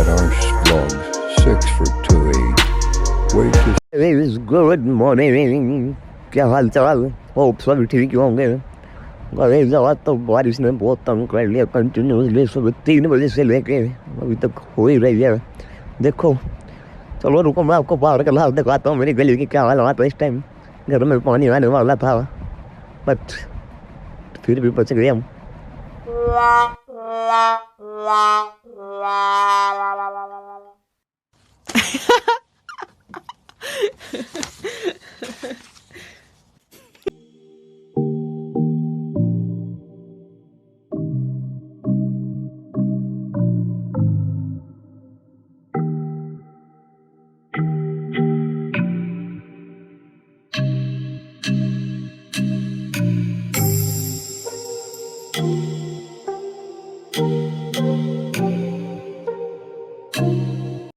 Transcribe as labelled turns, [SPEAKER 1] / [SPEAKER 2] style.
[SPEAKER 1] at our vlog 6428. Wait to good morning. क्या हाल चाल? Hope सब ठीक ही होंगे। अरे जरा तो बारिश ने बहुत तंग कर लिया, कंटिन्यूसली सुबह 3 बजे से लेके अभी तक हो ही रही है। देखो, चलो रुको, मैं आपको बाहर का हाल दिखाता हूँ, मेरी गली की क्या हाल हुआ था इस टाइम। घर में पानी आने वाला था, बट फिर भी बच गए हम।